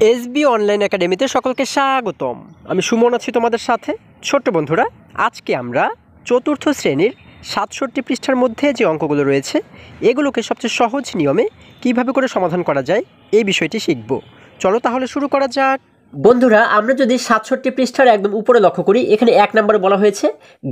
SB online একাডেমিতে সকলকে স্বাগতম। আমি সুমন আছি তোমাদের সাথে। ছোট্ট বন্ধুরা, আজকে আমরা চতুর্থ শ্রেণীর ৬৭ পৃষ্ঠার মধ্যে যে অঙ্কগুলো রয়েছে এগুলোকে সবচেয়ে সহজ নিয়মে কিভাবে করে সমাধান করা যায় এই বিষয়টি শিখব। চলো তাহলে শুরু করা যাক। বন্ধুরা, আমরা যদি ৬৭ পৃষ্ঠার একদম উপরে লক্ষ্য করি, এখানে ১ নম্বরে বলা হয়েছে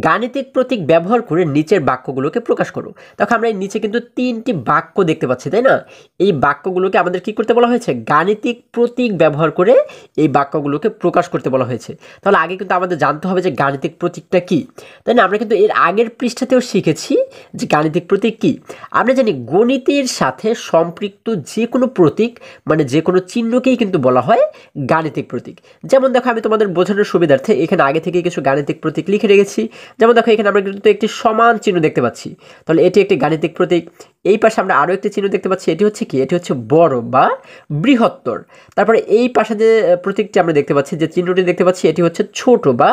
গাণিতিক প্রতীক ব্যবহার করে নিচের বাক্যগুলোকে প্রকাশ করো। তখন আমরা এই নিচে কিন্তু ৩টি বাক্য দেখতে পাচ্ছি, তাই না? এই বাক্যগুলোকে আমাদের কি করতে বলা হয়েছে? গাণিতিক প্রতীক ব্যবহার করে এই বাক্যগুলোকে প্রকাশ করতে বলা হয়েছে। তাহলে আগে কিন্তু আমাদের জানতে হবে যে গাণিতিক প্রতীকটা কি, তাই না? আমরা কিন্তু এর আগের পৃষ্ঠাতেও শিখেছি যে গাণিতিক প্রতীক কি। আমরা জানি গণিতের সাথে সম্পৃক্ত যে কোনো প্রতীক মানে যে কোনো চিহ্নকেই কিন্তু বলা হয় গাণিতিক প্রতীক। যেমন দেখো, আমি তোমাদের বোঝানোর সুবিধার্থে এখানে আগে থেকে কিছু গাণিতিক প্রতীক লিখে রেখেছি। যেমন দেখো, এখানে আমরা কিন্তু একটি সমান চিহ্ন দেখতে পাচ্ছি, তাহলে এটি একটি গাণিতিক প্রতীক। এই পাশে আমরা আরও একটি চিহ্ন দেখতে পাচ্ছি, এটি হচ্ছে কি? এটি হচ্ছে বড় বা বৃহত্তর। তারপরে এই পাশে যে প্রতীকটি আমরা দেখতে পাচ্ছি, যে চিহ্নটি দেখতে পাচ্ছি, এটি হচ্ছে ছোট বা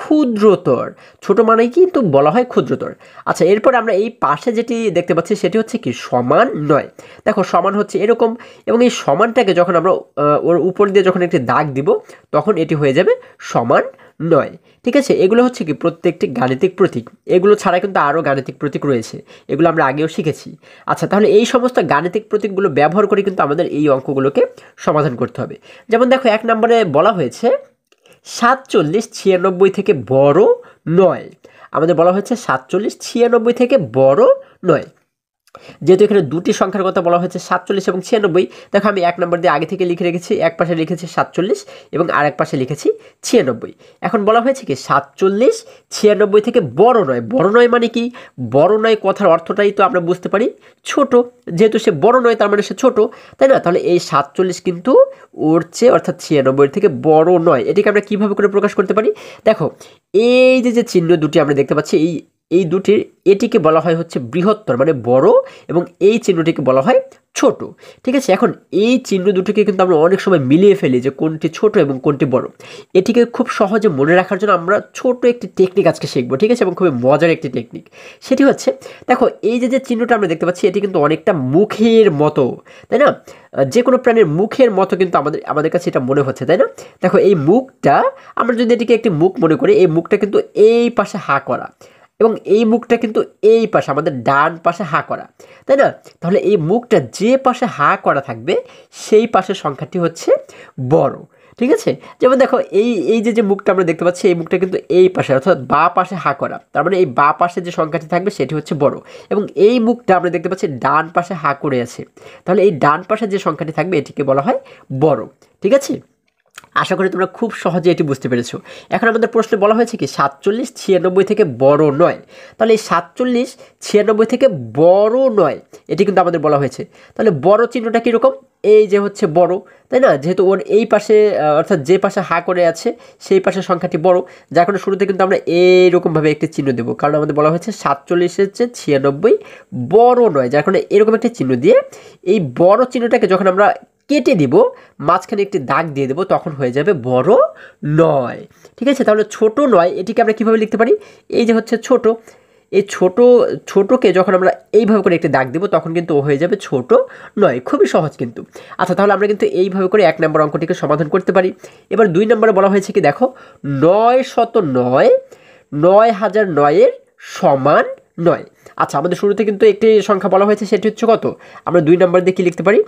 ক্ষুদ্রতর। ছোট মানেই কিন্তু বলা হয় ক্ষুদ্রতর। আচ্ছা, এরপর আমরা এই পাশে যেটি দেখতে পাচ্ছি সেটি হচ্ছে কি? সমান নয়। দেখো, সমান হচ্ছে এরকম, এবং এই সমানটাকে যখন আমরা ওর উপর দিয়ে যখন একটি দাগ দিব তখন এটি হয়ে যাবে সমান নয়। ঠিক আছে, এগুলো হচ্ছে কি? প্রত্যেকটি গাণিতিক প্রতীক। এগুলো ছাড়া কিন্তু আরও গাণিতিক প্রতীক রয়েছে, এগুলো আমরা আগেও শিখেছি। আচ্ছা, তাহলে এই সমস্ত গাণিতিক প্রতীকগুলো ব্যবহার করে কিন্তু আমাদের এই অঙ্কগুলোকে সমাধান করতে হবে। যেমন দেখো, ১ নম্বরে বলা হয়েছে ৪৭ ৯৬ থেকে বড় নয়। আমাদের বলা হয়েছে ৪৭ ৯৬ থেকে বড় নয়। যেহেতু এখানে দুটি সংখ্যার কথা বলা হয়েছে ৪৭ এবং ৯৬, দেখো আমি ১ নম্বর দিয়ে আগে থেকে লিখে রেখেছি। এক পাশে লিখেছি ৪৭ এবং আরেক পাশে লিখেছি ৯৬। এখন বলা হয়েছে কি? ৪৭ ৯৬ থেকে বড় নয়। বড় নয় মানে কি? বড় নয় কথার অর্থটাই তো আমরা বুঝতে পারি ছোট। যেহেতু সে বড় নয় তার মানে সে ছোট, তাই না? তাহলে এই ৪৭ কিন্তু ওর চেয়ে অর্থাৎ ৯৬ থেকে বড় নয়। এটিকে আমরা কীভাবে করে প্রকাশ করতে পারি? দেখো, এই যে চিহ্ন দুটি আমরা দেখতে পাচ্ছি, এই দুটির এটিকে বলা হয় হচ্ছে বৃহত্তর মানে বড়, এবং এই চিহ্নটিকে বলা হয় ছোট। ঠিক আছে, এখন এই চিহ্ন দুটিকে কিন্তু আমরা অনেক সময় মিলিয়ে ফেলি যে কোনটি ছোট এবং কোনটি বড়। এটিকে খুব সহজে মনে রাখার জন্য আমরা ছোট একটি টেকনিক আজকে শিখবো, ঠিক আছে? এবং খুবই মজার একটি টেকনিক। সেটি হচ্ছে, দেখো এই যে চিহ্নটা আমরা দেখতে পাচ্ছি এটি কিন্তু অনেকটা মুখের মতো, তাই না? যে কোনো প্রাণীর মুখের মতো কিন্তু আমাদের কাছে এটা মনে হচ্ছে, তাই না? দেখো, এই মুখটা আমরা যদি এটিকে একটি মুখ মনে করি, এই মুখটা কিন্তু এই পাশে হা করা, এবং এই মুখটা কিন্তু এই পাশে আমাদের ডান পাশে হা করা, তাই না? তাহলে এই মুখটা যে পাশে হা করা থাকবে সেই পাশের সংখ্যাটি হচ্ছে বড়। ঠিক আছে, যেমন দেখো এই যে মুখটা আমরা দেখতে পাচ্ছি, এই মুখটা কিন্তু এই পাশে অর্থাৎ বা পাশে হা করা, তার মানে এই বা পাশে যে সংখ্যাটি থাকবে সেটি হচ্ছে বড়, এবং এই মুখটা আমরা দেখতে পাচ্ছি ডান পাশে হা করে আছে, তাহলে এই ডান পাশে যে সংখ্যাটি থাকবে এটিকে বলা হয় বড়। ঠিক আছে, আশা করি তোমরা খুব সহজে এটি বুঝতে পেরেছো। এখন আমাদের প্রশ্নে বলা হয়েছে কি? ৪৭ ৯৬ থেকে বড় নয়। তাহলে এই ৪৭ ৯৬ থেকে বড় নয় এটি কিন্তু আমাদের বলা হয়েছে। তাহলে বড় চিহ্নটা কীরকম? এই যে হচ্ছে বড়, তাই না? যেহেতু ওর এই পাশে অর্থাৎ যে পাশে হা করে আছে সেই পাশের সংখ্যাটি বড়, যার কারণে শুরুতে কিন্তু আমরা এইরকমভাবে একটি চিহ্ন দেবো, কারণ আমাদের বলা হয়েছে ৪৭-এর চেয়ে ৯৬ বড় নয়, যার কারণে এরকম একটি চিহ্ন দিয়ে এই বড় চিহ্নটাকে যখন আমরা কেটে দিব, মাঝখানে একটি দাগ দিয়ে দেবো, তখন হয়ে যাবে বড় নয়। ঠিক আছে, তাহলে ছোট নয় এটিকে আমরা কীভাবে লিখতে পারি? এই যে হচ্ছে ছোট, এই ছোটকে যখন আমরা এইভাবে করে একটি দাগ দেবো তখন কিন্তু ও হয়ে যাবে ছোট নয়। খুবই সহজ কিন্তু। আচ্ছা, তাহলে আমরা কিন্তু এইভাবে করে ১ নম্বর অঙ্কটিকে সমাধান করতে পারি। এবার ২ নম্বরে বলা হয়েছে কি? দেখো, ৯০৯ ৯০০০ সমান নয়। আচ্ছা, আমাদের শুরুতে কিন্তু একটি সংখ্যা বলা হয়েছে, সেটি হচ্ছে কত? আমরা ২ নম্বর দিয়ে কি লিখতে পারি?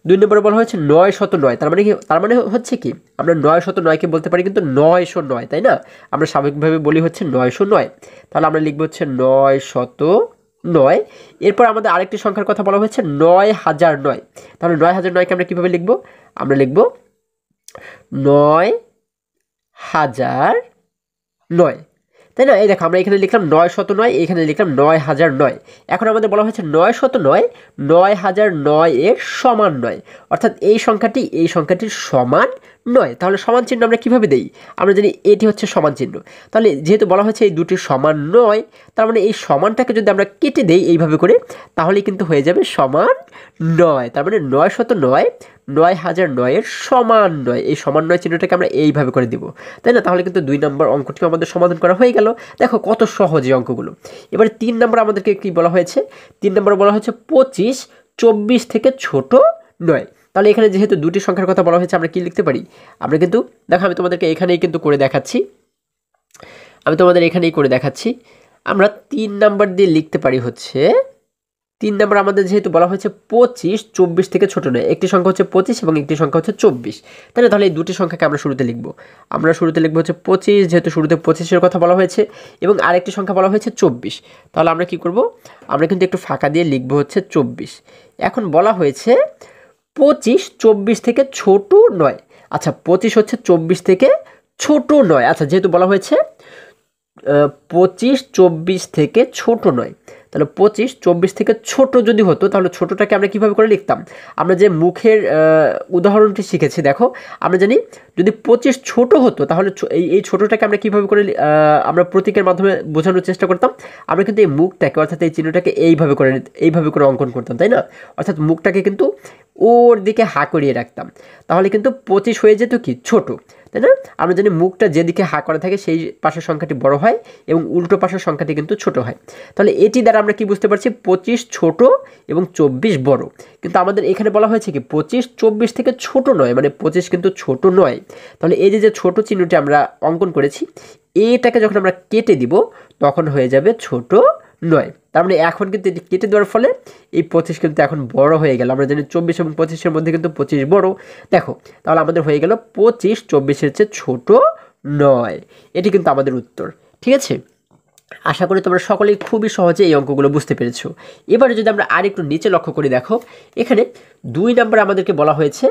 ২ নম্বরে বলা হয়েছে ৯০৯, তার মানে কি? তার মানে হচ্ছে কি? আমরা ৯০৯কে বলতে পারি কিন্তু ৯০৯, তাই না? আমরা স্বাভাবিকভাবে বলি হচ্ছে ৯০৯, তাহলে আমরা লিখবো হচ্ছে ৯০৯। এরপর আমাদের আরেকটি সংখ্যার কথা বলা হয়েছে ৯০০০। তাহলে ৯০০৯কে আমরা কীভাবে লিখবো? আমরা লিখবো ৯০০০, তাই না? এই দেখো, আমরা এখানে লিখলাম ৯০৯, এখানে লিখলাম ৯০০০। এখন আমাদের বলা হয়েছে ৯০৯ ৯০০০ এর সমান নয়, অর্থাৎ এই সংখ্যাটির সমান নয়। তাহলে সমান চিহ্ন আমরা কীভাবে দেই? আমরা জানি এটি হচ্ছে সমান চিহ্ন। তাহলে যেহেতু বলা হয়েছে এই দুটি সমান নয়, তার মানে এই সমানটাকে যদি আমরা কেটে দেই এইভাবে করে, তাহলে কিন্তু হয়ে যাবে সমান নয়। তার মানে ৯০৯ ৯০০০ এর সমান নয়, এই সমান নয় চিহ্নটাকে আমরা এইভাবে করে দিব, তাই না? তাহলে কিন্তু ২ নম্বর অঙ্কটি আমাদের সমাধান করা হয়ে গেল। দেখো কত সহজ এই অঙ্কগুলো। এবারে ৩ নম্বর আমাদেরকে কি বলা হয়েছে? ৩ নম্বরে বলা হয়েছে ২৫ ২৪ থেকে ছোট নয়। তাহলে এখানে যেহেতু দুটি সংখ্যার কথা বলা হয়েছে আমরা কি লিখতে পারি, আমরা কিন্তু দেখো আমি তোমাদেরকে এখানেই কিন্তু করে দেখাচ্ছি, আমরা 3 নাম্বার দিয়ে লিখতে পারি হচ্ছে 3 নাম্বার আমাদের যেহেতু বলা হয়েছে 25 24 থেকে ছোট নয়, একটি সংখ্যা হচ্ছে 25 এবং একটি সংখ্যা হচ্ছে 24, তাহলে এই দুটি সংখ্যাকে আমরা শুরুতে লিখব হচ্ছে 25, যেহেতু শুরুতে 25 এর কথা বলা হয়েছে এবং আরেকটি সংখ্যা বলা হয়েছে 24, তাহলে আমরা কি করব, আমরা কিন্তু একটু ফাঁকা দিয়ে লিখব হচ্ছে 24। এখন বলা হয়েছে 25 24 থেকে ছোট নয়, আচ্ছা 25 হচ্ছে 24 থেকে ছোট নয়, আচ্ছা যেহেতু বলা হয়েছে 25 24 থেকে ছোট নয়, তাহলে 25 24 থেকে ছোট যদি হতো তাহলে ছোটটাকে আমরা কিভাবে করে লিখতাম, আমরা যে মুখের উদাহরণটি শিখেছি দেখো, আমরা জানি যদি 25 ছোট হতো তাহলে এই ছোটটাকে আমরা কিভাবে করে আমরা প্রতীকের মাধ্যমে বোঝানোর চেষ্টা করতাম, আমরা কিন্তু এই মুখটাকে অর্থাৎ এই চিহ্নটাকে এইভাবে করে অঙ্কন করতাম, তাই না, অর্থাৎ মুখটাকে কিন্তু ওর দিকে হা করিয়ে রাখতাম, তাহলে কিন্তু 25 হয়ে যেত কি ছোট, তাই না, আমরা জানি মুখটা যেদিকে হা করা থাকে সেই পাশের সংখ্যাটি বড় হয় এবং উল্টো পাশের সংখ্যাটি কিন্তু ছোট হয়, তাহলে এটি দ্বারা আমরা কি বুঝতে পারছি 25 ছোট এবং 24 বড়, কিন্তু আমাদের এখানে বলা হয়েছে কি 25 24 থেকে ছোট নয়, মানে 25 কিন্তু ছোট নয়, তাহলে এই যে ছোট চিহ্নটি আমরা অঙ্কন করেছি এটাকে যখন আমরা কেটে দিব তখন হয়ে যাবে ছোট নয়, তার মানে এখন কিন্তু এটি কেটে দেওয়ার ফলে এই 25 কিন্তু এখন বড় হয়ে গেল, আমরা জানি 24 এবং 25-এর মধ্যে কিন্তু 25 বড়, দেখো তাহলে আমাদের হয়ে গেল 25 24-এর চেয়ে ছোট নয়, এটি কিন্তু আমাদের উত্তর। ঠিক আছে, আশা করি তোমরা সকলেই খুবই সহজে এই অঙ্কগুলো বুঝতে পেরেছো। এবারে যদি আমরা আরেকটু নিচে লক্ষ্য করি, দেখো এখানে 2 নম্বরে আমাদেরকে বলা হয়েছে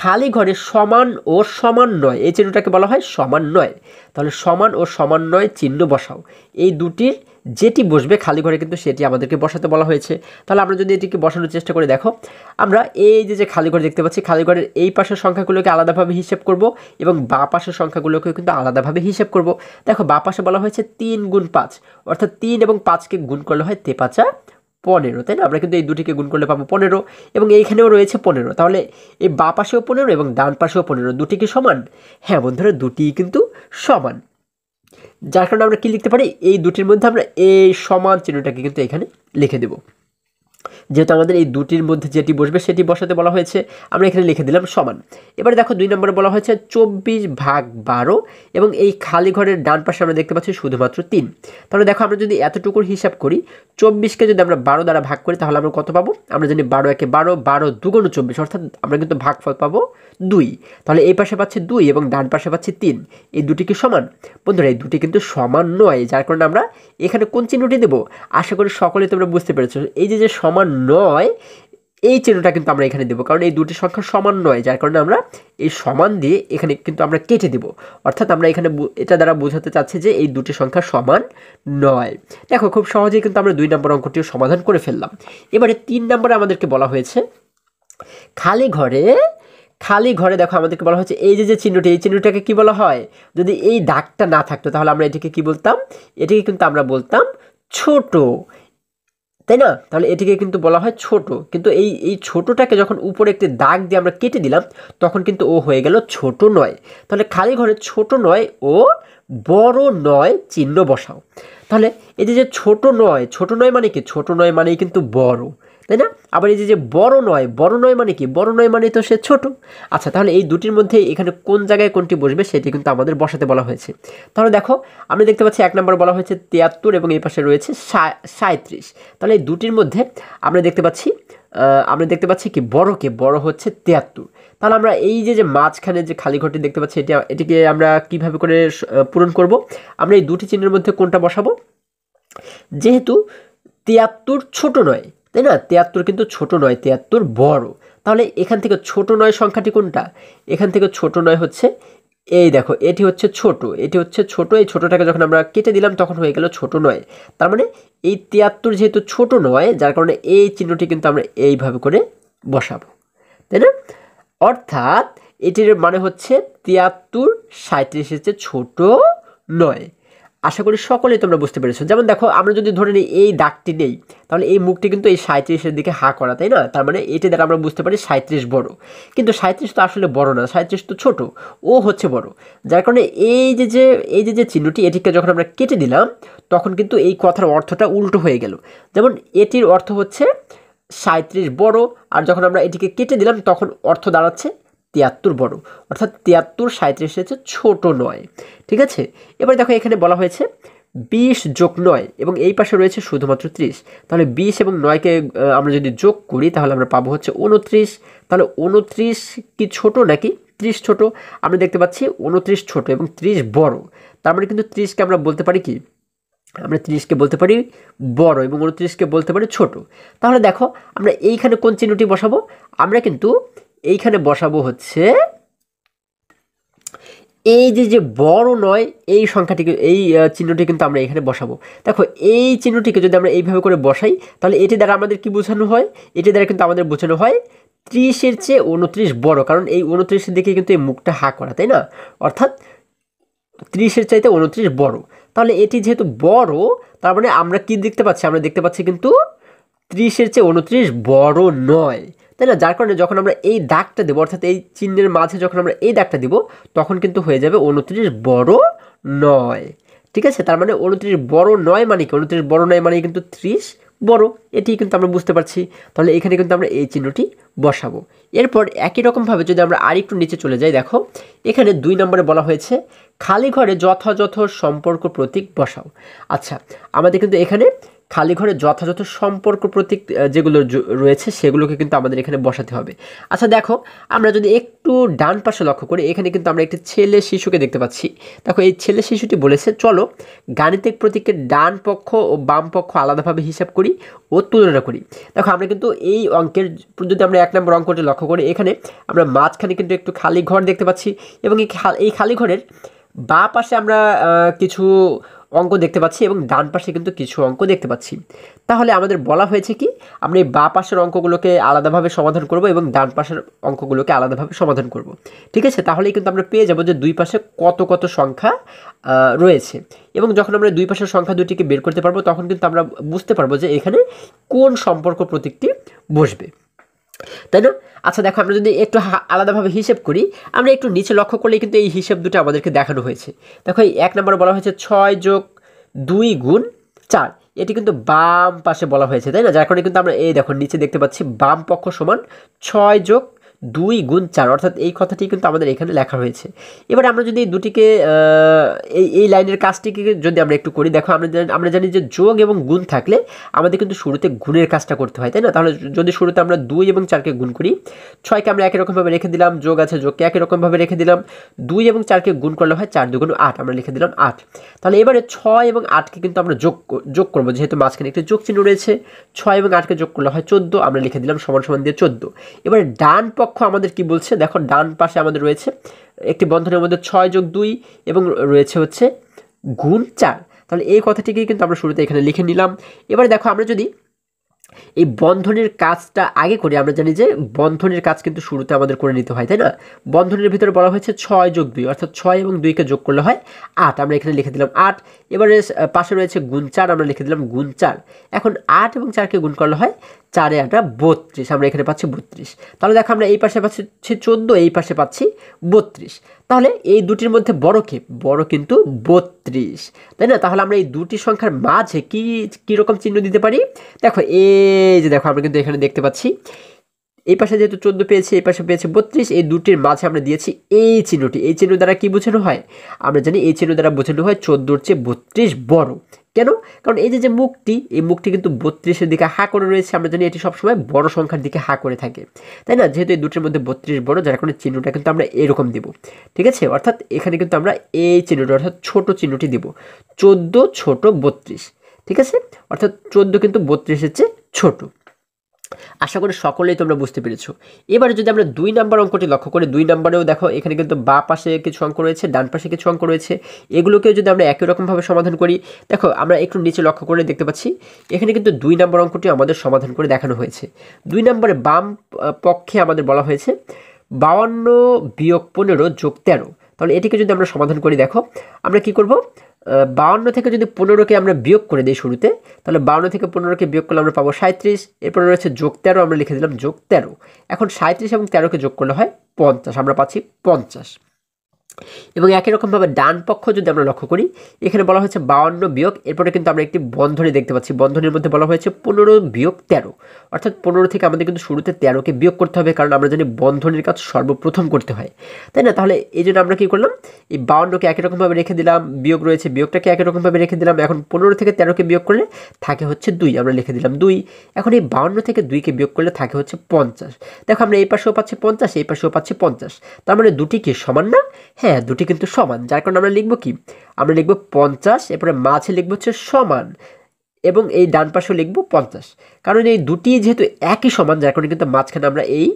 খালি ঘরে সমান ও সমান নয়, এই চিহ্নটাকে বলা হয় সমান নয়, তাহলে সমান ও সমান নয় চিহ্ন বসাও, এই দুটির যেটি বসবে খালি ঘরে কিন্তু সেটি আমাদেরকে বসাতে বলা হয়েছে, তাহলে আমরা যদি এটিকে বসানোর চেষ্টা করি, দেখো আমরা এই যে খালি ঘর দেখতে পাচ্ছি, খালি ঘরের এই পাশের সংখ্যাগুলোকে আলাদাভাবে হিসেব করব এবং বাঁ পাশের সংখ্যাগুলোকেও কিন্তু আলাদাভাবে হিসেব করব। দেখো বাঁ পাশে বলা হয়েছে 3 গুণ 5, অর্থাৎ 3 এবং 5কে গুণ করলে হয় 3 15, তাই না, আমরা কিন্তু এই দুটিকে গুণ করলে পাবো 15 এবং এইখানেও রয়েছে 15, তাহলে এই বাঁ পাশেও 15 এবং ডান পাশেও 15, দুটি কি সমান? হ্যাঁ বন্ধুরা, দুটিই কিন্তু সমান, যার কারণে আমরা কি লিখতে পারি, এই দুটির মধ্যে আমরা এই সমান চিহ্নটাকে কিন্তু এখানে লিখে দেব, যেহেতু আমাদের এই দুটির মধ্যে যেটি বসবে সেটি বসাতে বলা হয়েছে, আমরা এখানে লিখে দিলাম সমান। এবারে দেখো 2 নম্বরে বলা হয়েছে 24/12 এবং এই খালি ঘরের ডান পাশে আমরা দেখতে পাচ্ছি শুধুমাত্র 3, তাহলে দেখো আমরা যদি এতটুকুর হিসাব করি 24কে যদি আমরা 12 দ্বারা ভাগ করি তাহলে আমরা কত পাবো, আমরা জানি 12 একে 12, 12 দুগুণ 24, অর্থাৎ আমরা কিন্তু ভাগফল পাবো 2, তাহলে এই পাশে পাচ্ছি 2 এবং ডান পাশে পাচ্ছি 3, এই দুটি কি সমান? বন্ধুরা এই দুটি কিন্তু সমান নয়, যার কারণে আমরা এখানে কোন চিহ্নটি দেব, আশা করি সকলেই তোমরা বুঝতে পেরেছো, এই যে সমান নয় এই চিহ্নটা কিন্তু আমরা এখানে দেবো, কারণ এই দুটি সংখ্যা সমান নয়, যার কারণে আমরা এই সমান দিয়ে এখানে কিন্তু আমরা কেটে দেব, অর্থাৎ আমরা এখানে এটা দ্বারা বোঝাতে চাচ্ছি যে এই দুটি সংখ্যা সমান নয়। দেখো খুব সহজেই কিন্তু আমরা 2 নম্বর অঙ্কটিও সমাধান করে ফেললাম। এবারে 3 নম্বরে আমাদেরকে বলা হয়েছে খালি ঘরে দেখো আমাদেরকে বলা হচ্ছে এই যে চিহ্নটি, এই চিহ্নটাকে কি বলা হয়, যদি এই দাগটা না থাকতো তাহলে আমরা এটিকে কি বলতাম, এটিকে কিন্তু আমরা বলতাম ছোট, তাই না, তাহলে এটিকে কিন্তু বলা হয় ছোট, কিন্তু এই ছোটটাকে যখন উপরে একটি দাগ দিয়ে আমরা কেটে দিলাম তখন কিন্তু ও হয়ে গেল ছোট নয়, তাহলে খালি ঘরে ছোট নয় ও বড় নয় চিহ্ন বসাও, তাহলে এই যে ছোট নয় মানে কি, ছোট নয় মানেই কিন্তু বড়, তাই না, আবার এই যে বড় নয় মানে কি, বড় নয় মানে তো সে ছোট। আচ্ছা তাহলে এই দুটির মধ্যে এখানে কোন জায়গায় কোনটি বসবে সেটি কিন্তু আমাদের বসাতে বলা হয়েছে, তাহলে দেখো আমরা দেখতে পাচ্ছি 1 নম্বর বলা হয়েছে 73 এবং এই পাশে রয়েছে 37, তাহলে এই দুটির মধ্যে আমরা দেখতে পাচ্ছি কি বড় হচ্ছে 73, তাহলে আমরা এই যে মাঝখানে যে খালি ঘরটি দেখতে পাচ্ছি এটিকে আমরা কিভাবে করে পূরণ করব, আমরা এই দুটি চিহ্নের মধ্যে কোনটা বসাবো, যেহেতু 73 ছোট নয়, তাই না, 73 কিন্তু ছোট নয়, 73 বড়, তাহলে এখান থেকে ছোট নয় সংখ্যাটি কোনটা, এখান থেকে ছোট নয় হচ্ছে এই দেখো এটি হচ্ছে ছোট, এই ছোটটাকে যখন আমরা কেটে দিলাম তখন হয়ে গেল ছোট নয়, তার মানে এই 73 যেহেতু ছোট নয় যার কারণে এই চিহ্নটি কিন্তু আমরা এইভাবে করে বসাবো, তাই না, অর্থাৎ এটির মানে হচ্ছে 73 37-এর চেয়ে ছোট নয়। আশা করি সকলেই তোমরা বুঝতে পেরেছো। যেমন দেখো আমরা যদি ধরে নিই এই দাগটি নেই তাহলে এই মুখটি কিন্তু এই 37-এর দিকে হা করা, তাই না, তার মানে এটি দ্বারা আমরা বুঝতে পারি 37 বড়, কিন্তু 37 তো আসলে বড় না, 37 তো ছোট, ও হচ্ছে বড়, যার কারণে এই যে চিহ্নটি এটিকে যখন আমরা কেটে দিলাম তখন কিন্তু এই কথার অর্থটা উল্টো হয়ে গেল, যেমন এটির অর্থ হচ্ছে 37 বড়, আর যখন আমরা এটিকে কেটে দিলাম তখন অর্থ দাঁড়াচ্ছে 73 বড়, অর্থাৎ 73 37 হচ্ছে ছোট নয়। ঠিক আছে, এবার দেখো এখানে বলা হয়েছে 20 যোগ 9 এবং এই পাশে রয়েছে শুধুমাত্র 30। তাহলে 20 এবং 9কে আমরা যদি যোগ করি তাহলে আমরা পাবো হচ্ছে 29। তাহলে 29 কি ছোট নাকি 30 ছোট? আমরা দেখতে পাচ্ছি 29 ছোট এবং 30 বড়। তার মানে কিন্তু 30কে আমরা বলতে পারি কি, আমরা 30কে বলতে পারি বড় এবং 29কে বলতে পারি ছোট। তাহলে দেখো আমরা এইখানে কোন চিহ্নটি বসাবো? আমরা কিন্তু এইখানে বসাবো হচ্ছে এই যে বড় নয় এই সংখ্যাটিকে, এই চিহ্নটি কিন্তু আমরা এখানে বসাবো। দেখো এই চিহ্নটিকে যদি আমরা এইভাবে করে বসাই তাহলে এটি দ্বারা আমাদের কি বোঝানো হয়? এটি দ্বারা কিন্তু আমাদের বোঝানো হয় 30-এর চেয়ে 29 বড়, কারণ এই 29-এর দিকে কিন্তু এই মুখটা হা করা, তাই না? অর্থাৎ 30-এর চাইতে 29 বড়। তাহলে এটি যেহেতু বড় তার মানে আমরা কি দেখতে পাচ্ছি? আমরা দেখতে পাচ্ছি কিন্তু 30-এর চেয়ে 29 বড় নয়, তাই না? যার কারণে যখন আমরা এই দাগটা দেবো, অর্থাৎ এই চিহ্নের মাঝে যখন আমরা এই দাগটা দিব তখন কিন্তু হয়ে যাবে 29 বড় নয়। ঠিক আছে, তার মানে 29 বড় নয় মানে কি? 29 বড় নয় মানে কিন্তু 30 বড়, এটি কিন্তু আমরা বুঝতে পারছি। তাহলে এখানে কিন্তু আমরা এই চিহ্নটি বসাবো। এরপর একই রকমভাবে যদি আমরা আরেকটু নিচে চলে যাই, দেখো এখানে 2 নম্বরে বলা হয়েছে খালি ঘরে যথাযথ সম্পর্ক প্রতীক বসাও। আচ্ছা, আমাদের কিন্তু এখানে খালি ঘরে যথাযথ সম্পর্ক প্রতীক যেগুলো রয়েছে সেগুলোকে কিন্তু আমাদের এখানে বসাতে হবে। আচ্ছা দেখো, আমরা যদি একটু ডান পাশে লক্ষ্য করি এখানে কিন্তু আমরা একটি ছেলে শিশুকে দেখতে পাচ্ছি। দেখো এই ছেলে শিশুটি বলেছে চলো গাণিতিক প্রতীকের ডান পক্ষ ও বাম পক্ষ আলাদাভাবে হিসাব করি ও তুলনা করি। দেখো আমরা কিন্তু এই অঙ্কের যদি আমরা 1 নম্বর অঙ্কটি লক্ষ্য করি এখানে আমরা মাঝখানে কিন্তু একটু খালি ঘর দেখতে পাচ্ছি এবং এই খালি ঘরের বাঁ পাশে আমরা কিছু অঙ্ক দেখতে পাচ্ছি এবং ডান পাশে কিন্তু কিছু অঙ্ক দেখতে পাচ্ছি। তাহলে আমাদের বলা হয়েছে কি, আমরা এই বাঁ পাশের অঙ্কগুলোকে আলাদাভাবে সমাধান করব এবং ডান পাশের অঙ্কগুলোকে আলাদাভাবে সমাধান করব। ঠিক আছে, তাহলেই কিন্তু আমরা পেয়ে যাব যে দুই পাশে কত কত সংখ্যা রয়েছে এবং যখন আমরা দুই পাশের সংখ্যা দুটিকে বের করতে পারবো তখন কিন্তু আমরা বুঝতে পারবো যে এখানে কোন সম্পর্ক প্রতীকটি বসবে, তাই না? আচ্ছা দেখো, আমরা যদি একটু আলাদাভাবে হিসেব করি, আমরা একটু নিচে লক্ষ্য করলে কিন্তু এই হিসেব দুটো আমাদেরকে দেখানো হয়েছে। দেখো এই 1 নম্বরে বলা হয়েছে 6 যোগ 2 গুণ 4, এটি কিন্তু বাম পাশে বলা হয়েছে, তাই না? যার কারণে কিন্তু আমরা এই দেখো নিচে দেখতে পাচ্ছি বাম পক্ষ সমান 6 যোগ 2 গুণ 4, অর্থাৎ এই কথাটি কিন্তু আমাদের এখানে লেখা হয়েছে। এবার আমরা যদি এই দুটিকে এই লাইনের কাজটিকে যদি আমরা একটু করি, দেখো আমরা জানি যে যোগ এবং গুণ থাকলে আমাদের কিন্তু শুরুতে গুণের কাজটা করতে হয়, তাই না? তাহলে যদি শুরুতে আমরা 2 এবং 4কে গুণ করি, 6কে আমরা একই রকমভাবে রেখে দিলাম, যোগ আছে যোগকে একই রকমভাবে রেখে দিলাম, 2 এবং 4কে গুণ করলে হয় 4 2 8, আমরা লিখে দিলাম 8। তাহলে এবারে 6 এবং 8কে কিন্তু আমরা যোগ করবো, যেহেতু মাঝখানে একটি যোগ চিহ্ন রয়েছে। 6 এবং 8কে যোগ করলে হয় 14, আমরা লিখে দিলাম সমান সমান দিয়ে 14। এবারে ডান পক্ষ আমাদের কি বলছে, দেখো ডান পাশে আমাদের রয়েছে একটি বন্ধনের মধ্যে 6 যোগ 2 এবং রয়েছে হচ্ছে গুণ 4। তাহলে এই কথাটিকেই কিন্তু আমরা শুরুতে এখানে লিখে নিলাম। এবারে দেখো আমরা যদি এই বন্ধনের কাজটা আগে করি, আমরা জানি যে বন্ধনের কাজ কিন্তু শুরুতে আমাদের করে নিতে হয়, তাই না? বন্ধনের ভিতরে বলা হয়েছে 6 যোগ 2, অর্থাৎ 6 এবং 2কে যোগ করলে হয় 8, আমরা এখানে লিখে দিলাম 8। এবারে পাশে রয়েছে গুণ 4, আমরা লিখে দিলাম গুণ 4। এখন 8 এবং 4কে গুণ করলে হয় 4 8 32, আমরা এখানে পাচ্ছি 32। তাহলে দেখো আমরা এই পাশে পাচ্ছি 14, এই পাশে পাচ্ছি 32। তাহলে এই দুটির মধ্যে বড় কে? বড় কিন্তু 32, তাই না? তাহলে আমরা এই দুটি সংখ্যার মাঝে কি রকম চিহ্ন দিতে পারি? দেখো এই যে দেখো আমরা কিন্তু এখানে দেখতে পাচ্ছি এই পাশে যেহেতু 14 পেয়েছি, এই পাশে পেয়েছি 32, এই দুটির মাঝে আমরা দিয়েছি এই চিহ্নটি। এই চিহ্ন দ্বারা কি বোঝানো হয়? আমরা জানি এই চিহ্ন দ্বারা বোঝানো হয় 14-র চেয়ে 32 বড়। কেন? কারণ এই যে মুখটি, এই মুখটি কিন্তু 32-এর দিকে হা করে রয়েছে, আমরা জানি এটি সবসময় বড় সংখ্যার দিকে হা করে থাকে, তাই না? যেহেতু এই দুটির মধ্যে 32 বড়, যার কারণে চিহ্নটা কিন্তু আমরা এরকম দিব। ঠিক আছে, অর্থাৎ এখানে কিন্তু আমরা এই চিহ্নটি অর্থাৎ ছোট চিহ্নটি দিব, 14 ছোট 32। ঠিক আছে, অর্থাৎ 14 কিন্তু 32-এর চেয়ে ছোট। আশা করি সকলেই তোমরা বুঝতে পেরেছো। এবারে যদি আমরা 2 নম্বর অঙ্কটি লক্ষ্য করি, 2 নম্বরেও দেখো এখানে কিন্তু বাঁ পাশে কিছু অঙ্ক রয়েছে, ডান পাশে কিছু অঙ্ক রয়েছে, এগুলোকেও যদি আমরা একই রকমভাবে সমাধান করি, দেখো আমরা একটু নিচে লক্ষ্য করে দেখতে পাচ্ছি এখানে কিন্তু 2 নম্বর অঙ্কটি আমাদের সমাধান করে দেখানো হয়েছে। 2 নম্বরে বাম পক্ষে আমাদের বলা হয়েছে 52 বিয়োগ 15 যোগ 13। তাহলে এটিকে যদি আমরা সমাধান করি, দেখো আমরা কি করব, 52 থেকে যদি 15কে আমরা বিয়োগ করে দিই শুরুতে, তাহলে 52 থেকে 15কে বিয়োগ করলে আমরা পাবো 37। এরপরে রয়েছে যোগ 13, আমরা লিখে দিলাম যোগ 13। এখন 37 এবং 13কে যোগ করলে হয় 50, আমরা পাচ্ছি 50। এবং একই রকমভাবে ডান পক্ষ যদি আমরা লক্ষ্য করি, এখানে বলা হয়েছে 52 বিয়োগ, এরপরে কিন্তু আমরা একটি বন্ধনী দেখতে পাচ্ছি। বন্ধনীর মধ্যে বলা হয়েছে 15 বিয়োগ 13, অর্থাৎ 15 থেকে আমাদের কিন্তু শুরুতে 13কে বিয়োগ করতে হবে, কারণ আমরা জানি বন্ধনীর কাজ সর্বপ্রথম করতে হয়, তাই না? তাহলে এই জন্য আমরা কী করলাম, এই 52কে একই রকমভাবে রেখে দিলাম, বিয়োগ রয়েছে বিয়োগটাকে একই রকমভাবে রেখে দিলাম। এখন 15 থেকে 13কে বিয়োগ করলে থাকে হচ্ছে 2, আমরা লিখে দিলাম 2। এখন এই 52 থেকে 2কে বিয়োগ করলে থাকে হচ্ছে 50। দেখো আমরা এই পাশেও পাচ্ছি 50, এই পাশেও পাচ্ছি 50, তার মানে দুটি কি সমান না? হ্যাঁ, দুটি কিন্তু সমান, যার কারণে আমরা লিখব কি, আমরা লিখব 50, এরপরে মাঝে লিখব হচ্ছে সমান, এবং এই ডান পাশেও লিখব 50, কারণ এই দুটি যেহেতু একই সমান, যার কারণে কিন্তু মাঝখানে আমরা এই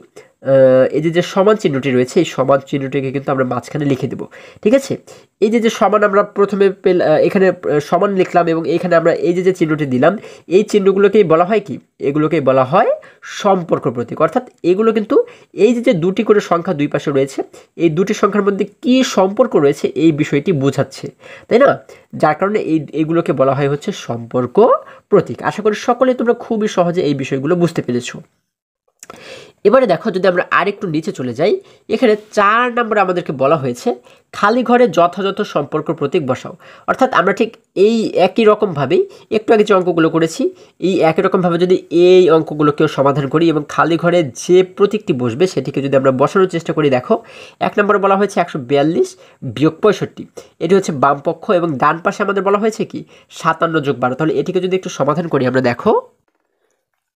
যে সমান চিহ্নটি রয়েছে, এই সমান চিহ্নটিকে কিন্তু আমরা মাঝখানে লিখে দেব। ঠিক আছে, এই যে সমান আমরা প্রথমে এখানে সমান লিখলাম, এবং এইখানে আমরা এই যে চিহ্নটি দিলাম, এই চিহ্নগুলোকেই বলা হয় কি, এগুলোকেই বলা হয় সম্পর্ক প্রতীক। অর্থাৎ এগুলো কিন্তু এই যে দুটি করে সংখ্যা দুই পাশে রয়েছে, এই দুটি সংখ্যার মধ্যে কি সম্পর্ক রয়েছে এই বিষয়টি বোঝাচ্ছে, তাই না? যার কারণে এইগুলোকে বলা হয় হচ্ছে সম্পর্ক প্রতীক। আশা করি সকলে তোমরা খুবই সহজে এই বিষয়গুলো বুঝতে পেরেছো। এবারে দেখো, যদি আমরা আরেকটু নিচে চলে যাই, এখানে 4 নম্বরে আমাদেরকে বলা হয়েছে খালি ঘরে যথাযথ সম্পর্ক প্রতীক বসাও। অর্থাৎ আমরা ঠিক এই একই রকমভাবেই একটু আগে যে অঙ্কগুলো করেছি, এই একই রকমভাবে যদি এই অঙ্কগুলোকেও সমাধান করি এবং খালি ঘরে যে প্রতীকটি বসবে সেটিকে যদি আমরা বসানোর চেষ্টা করি, দেখো 1 নম্বরে বলা হয়েছে 142 বিয়োগ 65, এটি হচ্ছে বাম পক্ষ, এবং ডান পাশে আমাদের বলা হয়েছে কি 57 যোগ 12। তাহলে এটিকে যদি একটু সমাধান করি, আমরা দেখো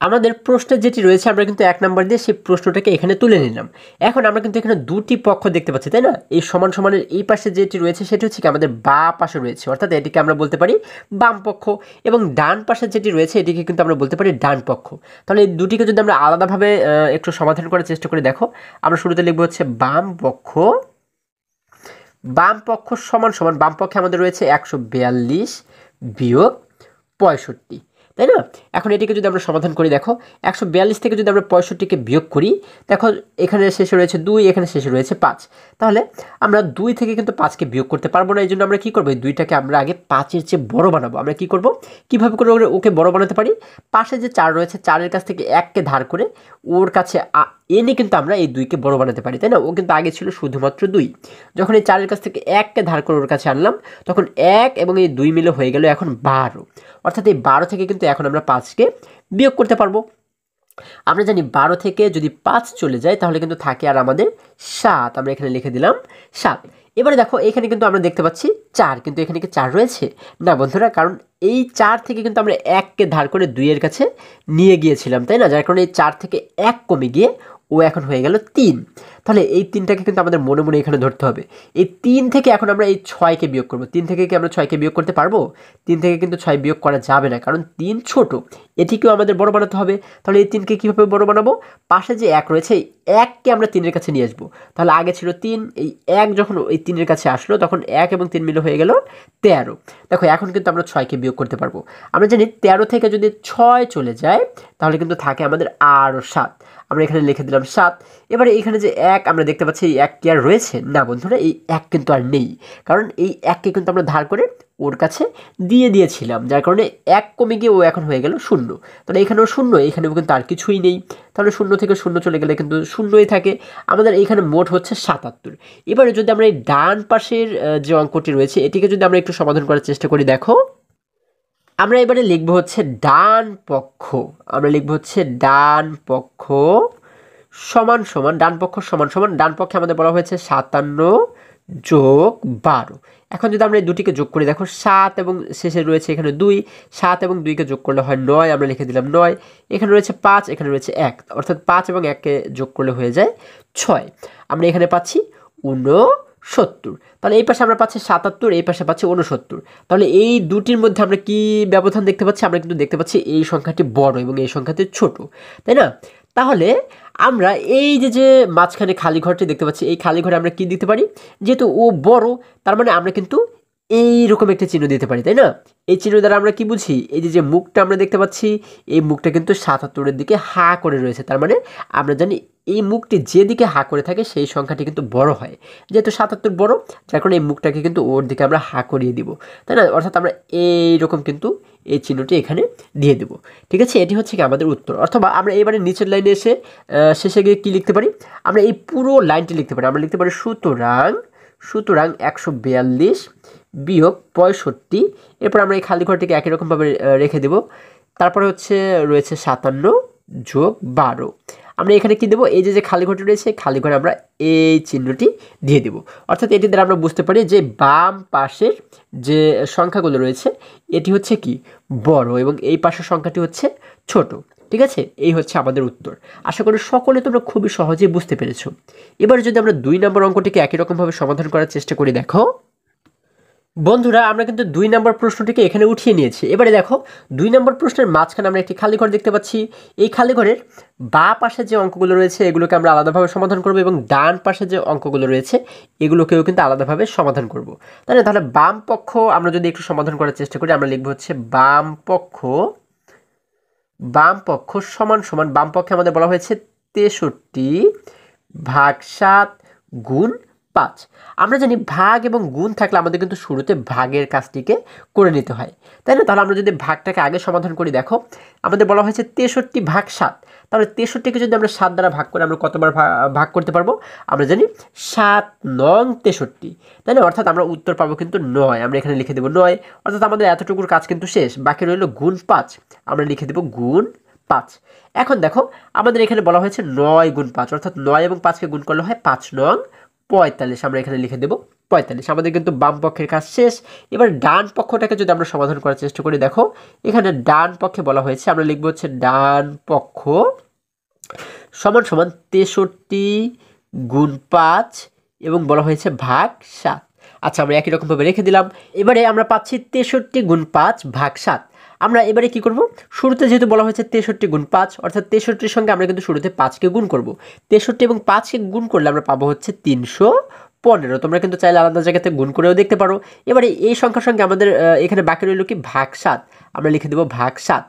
আমাদের প্রশ্নের যেটি রয়েছে, আমরা কিন্তু 1 নম্বর দিয়ে সেই প্রশ্নটাকে এখানে তুলে নিলাম। এখন আমরা কিন্তু এখানে দুটি পক্ষ দেখতে পাচ্ছি, তাই না? এই সমান সমানের এই পাশে যেটি রয়েছে সেটি হচ্ছে কি আমাদের বাঁ পাশে রয়েছে, অর্থাৎ এটিকে আমরা বলতে পারি বাম পক্ষ, এবং ডান পাশে যেটি রয়েছে এটিকে কিন্তু আমরা বলতে পারি ডান পক্ষ। তাহলে এই দুটিকে যদি আমরা আলাদাভাবে একটু সমাধান করার চেষ্টা করি, দেখো আমরা শুরুতে লিখবো হচ্ছে বাম পক্ষ। বাম পক্ষ সমান সমান, বাম পক্ষে আমাদের রয়েছে 142 বিয়োগ 65, তাই না? এখন এটিকে যদি আমরা সমাধান করি, দেখো 142 থেকে যদি আমরা 65কে বিয়োগ করি, দেখো এখানে শেষে রয়েছে 2, এখানে শেষে রয়েছে 5। তাহলে আমরা 2 থেকে কিন্তু 5কে বিয়োগ করতে পারবো না, এই জন্য আমরা কী করবো, এই 2টাকে আমরা আগে 5-এর চেয়ে বড় বানাবো। আমরা কী করবো, কীভাবে করে ওকে বড় বানাতে পারি, পাশে যে 4 রয়েছে 4-এর কাছ থেকে 1কে ধার করে ওর কাছে এনে কিন্তু আমরা এই 2কে বড় বানাতে পারি, তাই না? ও কিন্তু আগে ছিল শুধুমাত্র 2, যখন এই 4-এর কাছ থেকে 1কে ধার করে ওর কাছে আনলাম, তখন 1 এবং এই 2 মিলে হয়ে গেল এখন 12। অর্থাৎ এই 12 থেকে কিন্তু এখন আমরা 5কে বিয়োগ করতে পারবো। আমরা জানি 12 থেকে যদি 5 চলে যায় তাহলে কিন্তু থাকে আর আমাদের 7, আমরা এখানে লিখে দিলাম 7। এবারে দেখো এখানে কিন্তু আমরা দেখতে পাচ্ছি 4, কিন্তু এখানে কি 4 রয়েছে না বন্ধুরা? কারণ এই 4 থেকে কিন্তু আমরা 1কে ধার করে 2-এর কাছে নিয়ে গিয়েছিলাম, তাই না? যার কারণে এই 4 থেকে 1 কমে গিয়ে ও এখন হয়ে গেল 3। তাহলে এই 3টাকে কিন্তু আমাদের মনে মনে এখানে ধরতে হবে। এই 3 থেকে এখন আমরা এই 6কে বিয়োগ করব। 3 থেকে কি আমরা 6কে বিয়োগ করতে পারবো? 3 থেকে কিন্তু 6 বিয়োগ করা যাবে না, কারণ 3 ছোট, এটিকেও আমাদের বড় বানাতে হবে। তাহলে এই 3কে কীভাবে বড় বানাবো? পাশে যে 1 রয়েছে, এই 1কে আমরা 3-এর কাছে নিয়ে আসবো। তাহলে আগে ছিল 3, এই 1 যখন এই 3-এর কাছে আসলো তখন 1 এবং 3 মিলে হয়ে গেল 13। দেখো এখন কিন্তু আমরা 6কে বিয়োগ করতে পারবো। আমরা জানি 13 থেকে যদি 6 চলে যায় তাহলে কিন্তু থাকে আমাদের আরও 7, আমরা এখানে লিখে দিলাম 7। এবারে এখানে যে 1 আমরা দেখতে পাচ্ছি, এই 1 কি আর রয়েছে না বন্ধুরা? এই 1 কিন্তু আর নেই, কারণ এই 1কে কিন্তু আমরা ধার করে ওর কাছে দিয়ে দিয়েছিলাম, যার কারণে 1 কমে গিয়ে ও এখন হয়ে গেল 0। তাহলে এখানেও 0, এখানেও কিন্তু আর কিছুই নেই। তাহলে 0 থেকে 0 চলে গেলে কিন্তু 0ই থাকে। আমাদের এইখানে মোট হচ্ছে 77। এবারে যদি আমরা এই ডান পাশের যে অঙ্কটি রয়েছে এটিকে যদি আমরা একটু সমাধান করার চেষ্টা করি, দেখো আমরা এবারে লিখবো হচ্ছে ডান পক্ষ। আমরা লিখবো হচ্ছে ডান পক্ষ সমান সমান, ডান পক্ষ সমান সমান, ডান পক্ষে আমাদের বলা হয়েছে 57 যোগ 12। এখন যদি আমরা এই দুটিকে যোগ করি, দেখো 7 এবং শেষে রয়েছে এখানে 2, 7 এবং 2কে যোগ করলে হয় 9, আমরা লিখে দিলাম 9। এখানে রয়েছে 5, এখানে রয়েছে 1, অর্থাৎ 5 এবং 1কে যোগ করলে হয়ে যায় 6। আমরা এখানে পাচ্ছি 69। তাহলে এই পাশে আমরা পাচ্ছি 77, এই পাশে পাচ্ছি 69। তাহলে এই দুটির মধ্যে আমরা কি ব্যবধান দেখতে পাচ্ছি? আমরা কিন্তু দেখতে পাচ্ছি এই সংখ্যাটি বড় এবং এই সংখ্যাটি ছোট, তাই না? তাহলে আমরা এই যে মাঝখানে খালি ঘরটি দেখতে পাচ্ছি, এই খালি ঘরে আমরা কি দিতে পারি? যেহেতু ও বড়, তার মানে আমরা কিন্তু এইরকম একটা চিহ্ন দিতে পারি, তাই না? এই চিহ্ন দ্বারা আমরা কি বুঝি? এই যে মুখটা আমরা দেখতে পাচ্ছি, এই মুখটা কিন্তু 77-এর দিকে হা করে রয়েছে, তার মানে আমরা জানি এই মুখটি যেদিকে হা করে থাকে সেই সংখ্যাটি কিন্তু বড় হয়। যেহেতু 77 বড়, যার কারণে এই মুখটাকে কিন্তু ওর দিকে আমরা হা করিয়ে দিব, তাই না? অর্থাৎ আমরা এইরকম কিন্তু এই চিহ্নটি এখানে দিয়ে দেব। ঠিক আছে, এটি হচ্ছে কি আমাদের উত্তর। অথবা আমরা এবারে নিচের লাইনে এসে শেষে গিয়ে কী লিখতে পারি? আমরা এই পুরো লাইনটি লিখতে পারি। আমরা লিখতে পারি সুতরাং সুতরাং 142 বিয়োগ 65। এরপর আমরা এই খালি ঘরটিকে একই রকমভাবে রেখে দেব। তারপরে হচ্ছে রয়েছে 57 যোগ 12। আমরা এখানে কি দেব, এই যে খালি ঘরটি রয়েছে খালি ঘরে আমরা এই চিহ্নটি দিয়ে দেব। অর্থাৎ এটি দ্বারা আমরা বুঝতে পারি যে বাম পাশের যে সংখ্যাগুলো রয়েছে এটি হচ্ছে কি বড় এবং এই পাশের সংখ্যাটি হচ্ছে ছোট। ঠিক আছে, এই হচ্ছে আমাদের উত্তর। আশা করি সকলে তোমরা খুবই সহজেই বুঝতে পেরেছো। এবার যদি আমরা 2 নম্বর অঙ্কটিকে একই রকমভাবে সমাধান করার চেষ্টা করি, দেখো বন্ধুরা আমরা কিন্তু 2 নম্বর প্রশ্নটিকে এখানে উঠিয়ে নিয়েছি। এবারে দেখো 2 নম্বর প্রশ্নের মাঝখানে আমরা একটি খালি ঘর দেখতে পাচ্ছি। এই খালি ঘরের বাঁ পাশে যে অঙ্কগুলো রয়েছে এগুলোকে আমরা আলাদাভাবে সমাধান করব এবং ডান পাশে যে অঙ্কগুলো রয়েছে এগুলোকেও কিন্তু আলাদাভাবে সমাধান করব। তাহলে বাম পক্ষ আমরা যদি একটু সমাধান করার চেষ্টা করি, আমরা লিখব হচ্ছে বাম পক্ষ সমান সমান, বাম পক্ষে আমাদের বলা হয়েছে 63/7 গুণ 5। আমরা জানি ভাগ এবং গুণ থাকলে আমাদের কিন্তু শুরুতে ভাগের কাজটিকে করে নিতে হয়, তাই না? তাহলে আমরা যদি ভাগটাকে আগে সমাধান করি, দেখো আমাদের বলা হয়েছে 63/7। তাহলে 63কে যদি আমরা 7 দ্বারা ভাগ করি আমরা কতবার ভাগ করতে পারবো? আমরা জানি 7 নং 63, তাই না? অর্থাৎ আমরা উত্তর পাবো কিন্তু 9। আমরা এখানে লিখে দেবো 9। অর্থাৎ আমাদের এতটুকুর কাজ কিন্তু শেষ, বাকি রইল গুণ 5। আমরা লিখে দেবো গুণ 5। এখন দেখো আমাদের এখানে বলা হয়েছে 9 গুণ 5, অর্থাৎ 9 এবং 5কে গুণ করলে হয় 5 নং 45। আমরা এখানে লিখে দেব 45। আমাদের কিন্তু বাম পক্ষের কাজ শেষ। এবার ডান পক্ষটাকে যদি আমরা সমাধান করার চেষ্টা করি, দেখো এখানে ডান পক্ষে বলা হয়েছে, আমরা লিখবো হচ্ছে ডান পক্ষ সমান সমান 63 গুণ 5 এবং বলা হয়েছে ভাগ 7। আচ্ছা, আমরা একই রকমভাবে রেখে দিলাম। এবারে আমরা পাচ্ছি 63 গুণ 5 ভাগ 7। আমরা এবারে কি করব, শুরুতে যেহেতু বলা হয়েছে 63 গুণ 5, অর্থাৎ 63-র সঙ্গে আমরা কিন্তু শুরুতে 5কে গুণ করব। 63 এবং 5কে গুণ করলে আমরা পাবো হচ্ছে 315। তোমরা কিন্তু চাইলে আলাদা জায়গাতে গুণ করেও দেখতে পারো। এবারে এই সংখ্যার সঙ্গে আমাদের এখানে বাকি রইল কি ভাগ 7। আমরা লিখে দেবো ভাগ 7।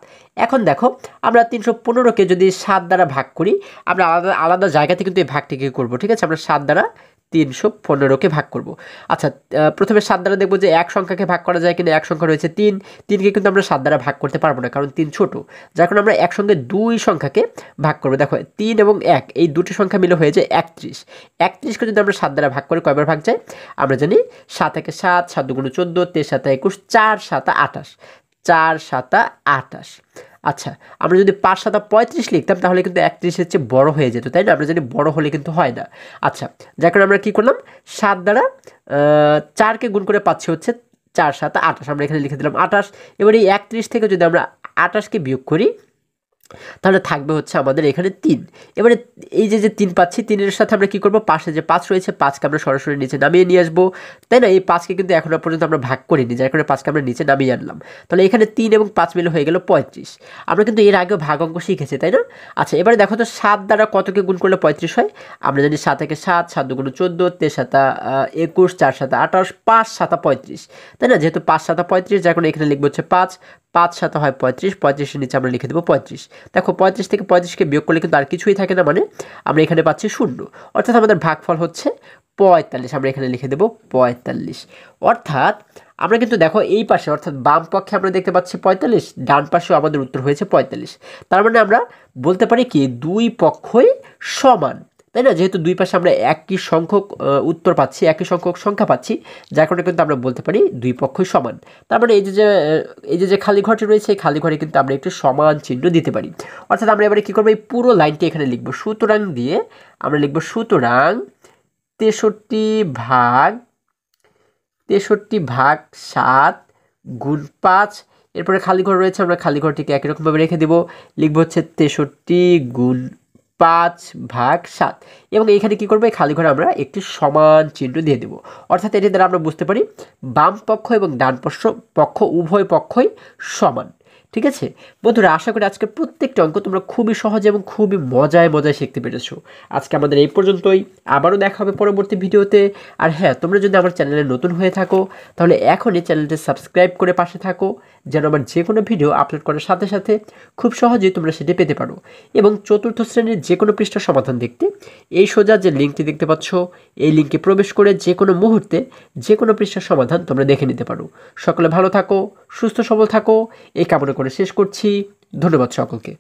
এখন দেখো আমরা 315কে যদি 7 দ্বারা ভাগ করি, আমরা আলাদা জায়গাতে কিন্তু এই ভাগটিকে করব। ঠিক আছে, আমরা 7 দ্বারা 315কে ভাগ করব। আচ্ছা, প্রথমে 7 দ্বারা দেখবো যে এক সংখ্যাকে ভাগ করা যায় কিনা। এক সংখ্যা রয়েছে 3, 3কে কিন্তু আমরা 7 দ্বারা ভাগ করতে পারবো না, কারণ 3 ছোট। যার কারণে আমরা একসঙ্গে 2 সংখ্যাকে ভাগ করবো। দেখো 3 এবং 1 এই দুটি সংখ্যা মিলে হয়ে যায় 31। 31কে যদি আমরা 7 দ্বারা ভাগ করি কয়বার ভাগ যায়? আমরা জানি 7 একে 7, 7 দুগুণে 14, 3 7 21, 4 7 28, 4 7 28। আচ্ছা, আমরা যদি 5 7 35 লিখতাম তাহলে কিন্তু 31-এর চেয়ে বড় হয়ে যেত, তাই না? আমরা জানি বড় হলে কিন্তু হয় না। আচ্ছা, যার কারণে আমরা কী করলাম, 7 দ্বারা 4কে গুণ করে পাচ্ছি হচ্ছে 4 7 28। আমরা এখানে লিখে দিলাম 28। এবার এই 31 থেকে যদি আমরা 28কে বিয়োগ করি তাহলে থাকবে হচ্ছে আমাদের এখানে 3। এবারে এই যে 3 পাচ্ছি, 3-এর সাথে আমরা কী করবো, পাশে যে 5 রয়েছে 5কে আমরা সরাসরি নিচে নামিয়ে নিয়ে আসবো, তাই না? এই 5কে কিন্তু এখনো পর্যন্ত আমরা ভাগ করিনি, যার কারণে 5কে আমরা নিচে নামিয়ে আনলাম। তাহলে এখানে 3 এবং 5 মিলে হয়ে গেল 35। আমরা কিন্তু এর আগেও ভাগ অঙ্ক শিখেছি, তাই না? আচ্ছা, এবারে দেখো তো 7 দ্বারা কতকে গুণ করলে 35 হয়? আমরা জানি 7 একে 7, 7 দুগুণে 14, 3 7 21, 4 7 28, 5 7 35, তাই না? যেহেতু 5 7 35, যার কারণে এখানে লিখবো হচ্ছে 5, 5 7 হয় 35, 35-এর নিচে আমরা লিখে দেবো 35। দেখো 35 থেকে 35কে বিয়োগ করলে কিন্তু আর কিছুই থাকে না, মানে আমরা এখানে পাচ্ছি 0। অর্থাৎ আমাদের ভাগফল হচ্ছে 45। আমরা এখানে লিখে দেবো 45। অর্থাৎ আমরা কিন্তু দেখো এই পাশে অর্থাৎ বাম পক্ষে আমরা দেখতে পাচ্ছি 45, ডান পাশেও আমাদের উত্তর হয়েছে 45। তার মানে আমরা বলতে পারি কি দুই পক্ষই সমান, তাই না? যেহেতু দুই পাশে আমরা একই সংখ্যক উত্তর পাচ্ছি, একই সংখ্যক সংখ্যা পাচ্ছি, যার কারণে কিন্তু আমরা বলতে পারি দুই পক্ষই সমান। তার মানে এই যে খালি ঘরটি রয়েছে এই খালি ঘরে কিন্তু আমরা একটু সমান চিহ্ন দিতে পারি। অর্থাৎ আমরা এবারে কী করবো, এই পুরো লাইনটি এখানে লিখবো, সুতরাং দিয়ে আমরা লিখবো সুতরাং 63/7 গুণ 5। এরপরে খালি ঘর রয়েছে, আমরা খালি ঘরটিকে একই রকমভাবে রেখে দেবো, লিখবো হচ্ছে 63 গুণ 5/7 এবং এইখানে কি করবো, এই খালি ঘরে আমরা একটি সমান চিহ্ন দিয়ে দেবো। অর্থাৎ এটি দ্বারা আমরা বুঝতে পারি বাম পক্ষ এবং ডান পক্ষ উভয় পক্ষই সমান। ঠিক আছে বন্ধুরা, আশা করি আজকের প্রত্যেকটা অঙ্ক তোমরা খুবই সহজে এবং খুবই মজায় শিখতে পেরেছো। আজকে আমাদের এই পর্যন্তই, আবারও দেখা হবে পরবর্তী ভিডিওতে। আর হ্যাঁ, তোমরা যদি আমার চ্যানেলে নতুন হয়ে থাকো তাহলে এখনই চ্যানেলটি সাবস্ক্রাইব করে পাশে থাকো, যেন আমার যে কোনো ভিডিও আপলোড করার সাথে সাথে খুব সহজেই তোমরা সেটি পেতে পারো। এবং চতুর্থ শ্রেণীর যে কোনো পৃষ্ঠার সমাধান দেখতে এই সোজা যে লিঙ্কটি দেখতে পাচ্ছ এই লিঙ্কে প্রবেশ করে যে কোনো মুহূর্তে যে কোনো পৃষ্ঠার সমাধান তোমরা দেখে নিতে পারো। সকলে ভালো থাকো, সুস্থ সবল থাকো, এই কামনা করে শেষ করছি। ধন্যবাদ সকলকে।